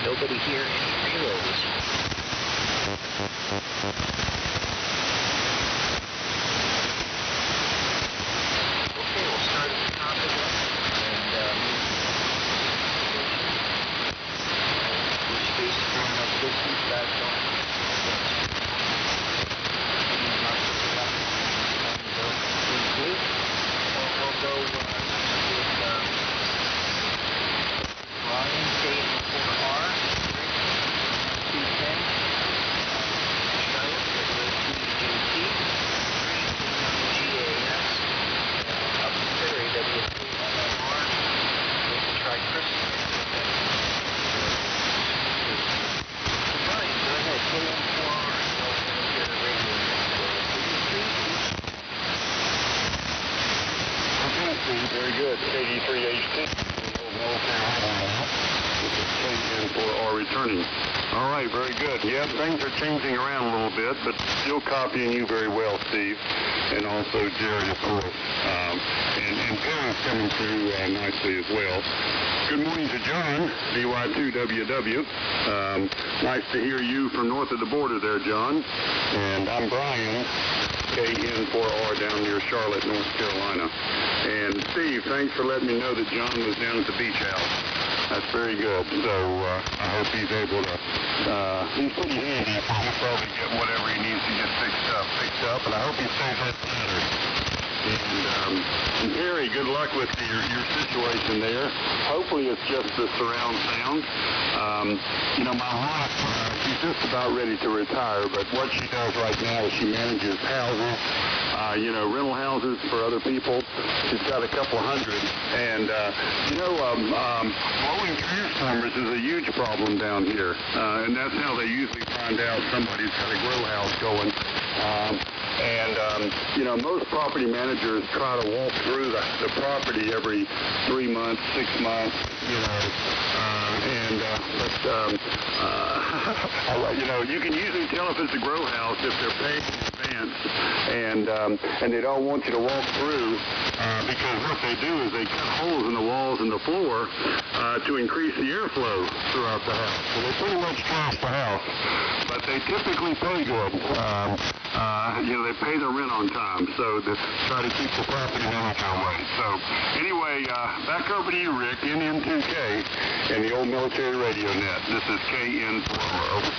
Nobody here, any reloads. Okay, we'll start at the top of it, and we're spaced from distance back on. We'll go with Ryan K4R. 210, Charlotte, W2JT, GAS, up to Perry, W3MMR, we can try Chris. Ryan, go ahead. K-N4R returning. All right, very good. Yeah, things are changing around a little bit, but still copying you very well, Steve, and also Jerry, of course. And Perry's coming through nicely as well. Good morning to John, DY2WW. Nice to hear you from north of the border there, John. And I'm Brian, KN4R down near Charlotte, North Carolina. And Steve, thanks for letting me know that John was down at the beach house. That's very good. So I hope he's able to, he's pretty handy, so he'll probably get whatever he needs to get fixed up, and I hope he stays that ladder. And Harry, good luck with your situation there. Hopefully it's just the surround sound. My wife, she's just about ready to retire, but what she does right now is she manages houses, rental houses for other people. She's got a couple hundred. And, blowing transformers is a huge problem down here. And that's how they usually find out somebody's got a grow house going. Most property managers try to walk through the property every 3 months, 6 months, you can usually tell if it's a grow house if they're paying in advance, and they don't want you to walk through because what they do is they cut holes in the walls and the floor to increase the airflow throughout the house. So they pretty much trash the house, but they typically pay good. They pay their rent on time, so they try to keep the property manager away. So anyway, back over to you, Rick, NM2K and the old military radio net. This is KN4R. Over.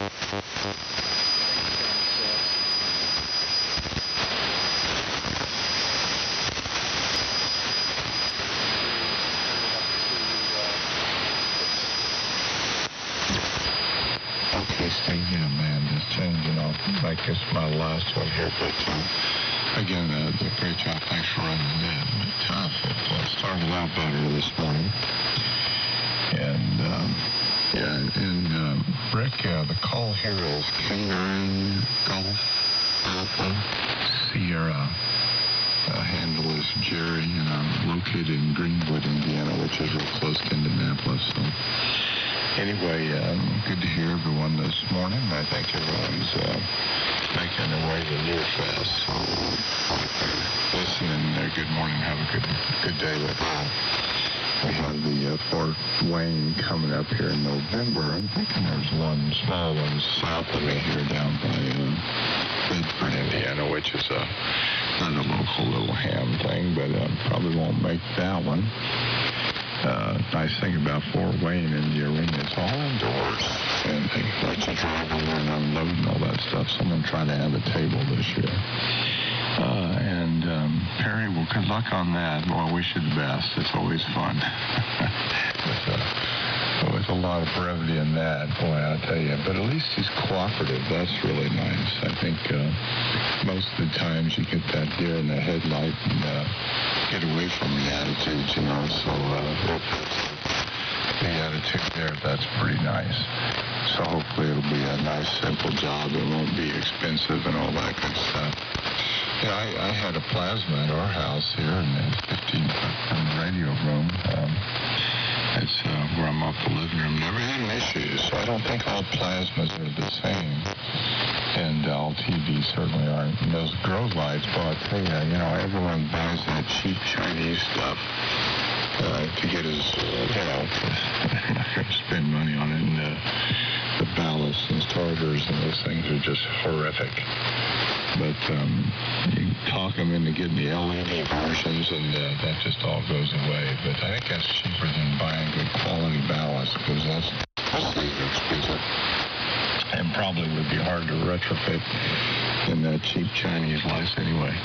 Okay, Steve, yeah, man, just changing off. I guess my last one here, but again, great job. Thanks for running that. But it started out better this morning. And Rick, the call here is K9 Golf Alpha Sierra. Handle is Jerry, and I'm located in Greenwood, Indiana, which is real close to Indianapolis. So anyway, good to hear everyone this morning. I think everyone's making their way to Nearfest. So listening, good morning. Have a good day with all. We have the Fort Wayne coming up here in November. I'm thinking there's one small one south of me here down by Bedford, Indiana, which is not a local little ham thing, but probably won't make that one. Nice thing about Fort Wayne and the arena, it's all indoors, and they let you drive over and unload and all that stuff. Someone tried to have a table this year. Perry, well, good luck on that. Well, I wish you the best. It's always fun. With a lot of brevity in that, boy, I'll tell you. But at least he's cooperative. That's really nice. I think most of the times you get that deer in the headlight and get away from the attitudes, you know. So the attitude there, that's pretty nice. So hopefully it'll be a nice, simple job. It won't be expensive and all that good stuff. Yeah, I had a plasma at our house here in the 15-foot from the radio room. It's where I'm off the living room. Never had an issue, so I don't think all plasmas are the same. And all TVs certainly aren't. And those grow lights, well, I tell you, everyone buys that cheap Chinese stuff to get his, not going to spend money on it. And the ballasts and starters and those things are just horrific. But you talk them into getting the LED versions, and that just all goes away. But I think that's cheaper than buying good quality ballast, because that's expensive. And probably would be hard to retrofit in that cheap Chinese lights anyway.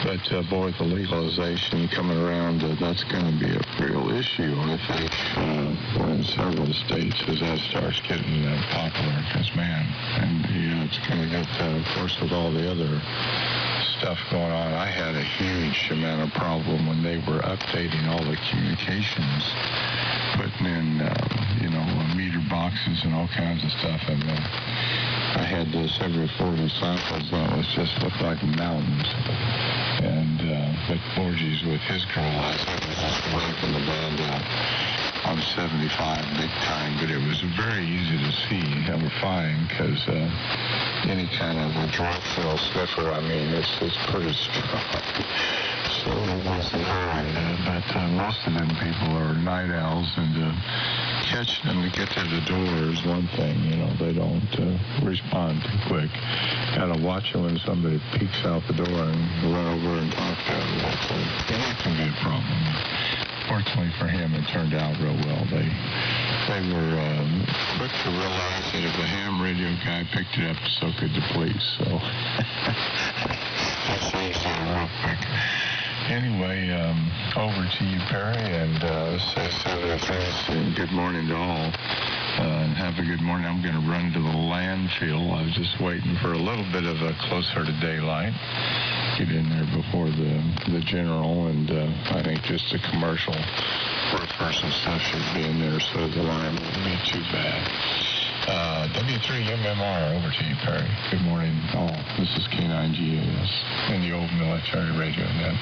But, boy, the legalization coming around, that's going to be a real issue, I think, in several states as that starts getting popular. Because, man, and, it's going to get, of course, with all the other stuff going on. I had a huge amount of problem when they were updating all the communications, putting in, meter boxes and all kinds of stuff. And I had this every 40 samples that was just looked like mountains. And but Borges with his grow lights, I was just whacking the band out on 75 big time, but it was very easy to see. They were fine, because any kind of a dry fill sniffer, it's pretty strong. So it wasn't hard. But most of them people are night owls, and catching them to get to the door is one thing. They don't respond too quick. Gotta watch them when somebody peeks out the door and run over and talk to them. That can be a problem. Fortunately for him, it turned out real well. They were quick to realize that if the ham radio guy picked it up, so could the police. So that's easy real quick. Anyway, over to you, Perry, and say several things, and good morning to all. And have a good morning. I'm going to run to the landfill. I was just waiting for a little bit of a closer to daylight. Get in there before the general, and I think just the commercial workers and stuff should be in there, so the line won't be too bad. W3MMR, over to you, Perry. Good morning, all. This is K9GAS in the old military radio net.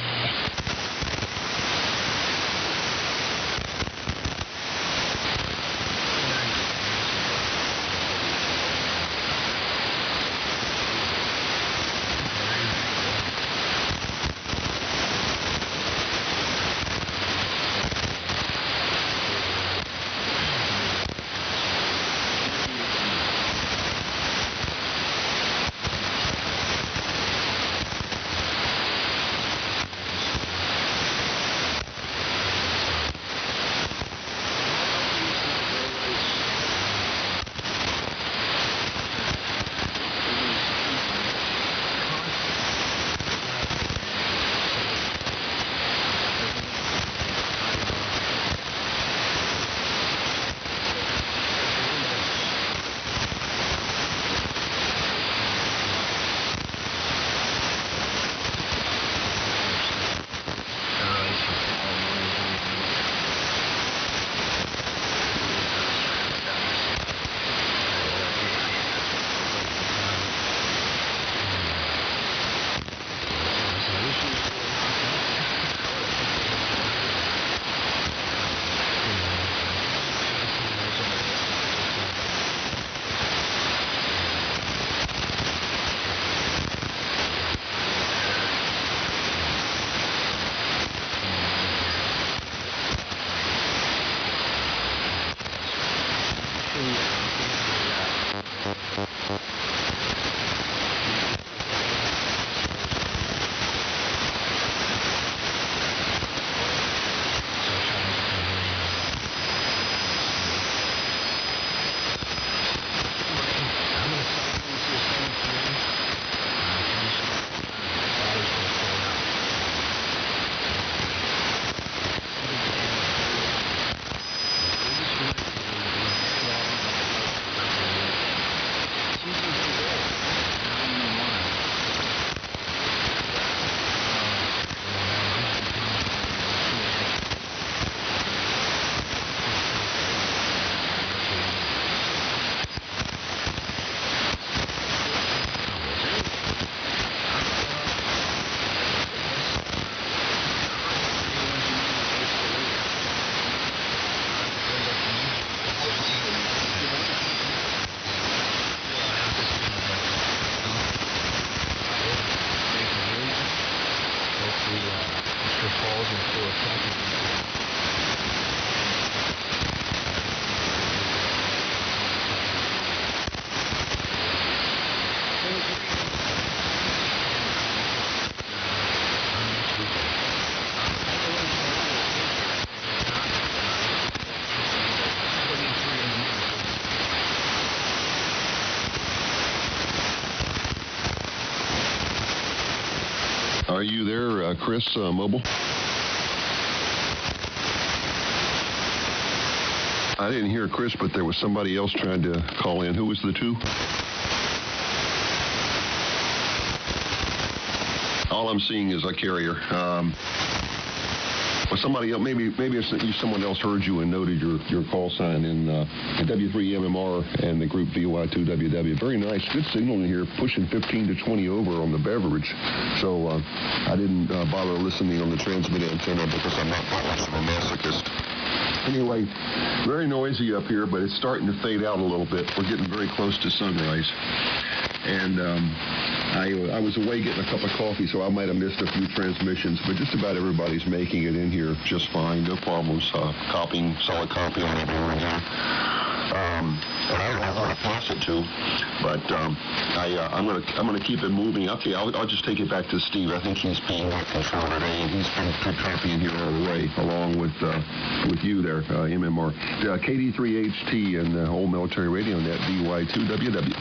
you there, Chris, mobile? I didn't hear Chris, but there was somebody else trying to call in. Who was the two? All I'm seeing is a carrier. Or somebody else, maybe someone else heard you and noted your call sign in W3MMR and the group VY2WW. Very nice, good signal in here, pushing 15 to 20 over on the Beverage. So I didn't bother listening on the transmit antenna because I'm not much of a masochist. Anyway, very noisy up here, but it's starting to fade out a little bit. We're getting very close to sunrise. And I was away getting a cup of coffee, so I might have missed a few transmissions, but just about everybody's making it in here just fine. No problems copying, solid copy on everyone here. And I don't know how to pass it to, but I'm gonna keep it moving. Okay, I'll just take it back to Steve. I think he's being more control today, and he's been copying here all the way, along with you there, MMR. KD3HT and the whole military radio net, VY2WW.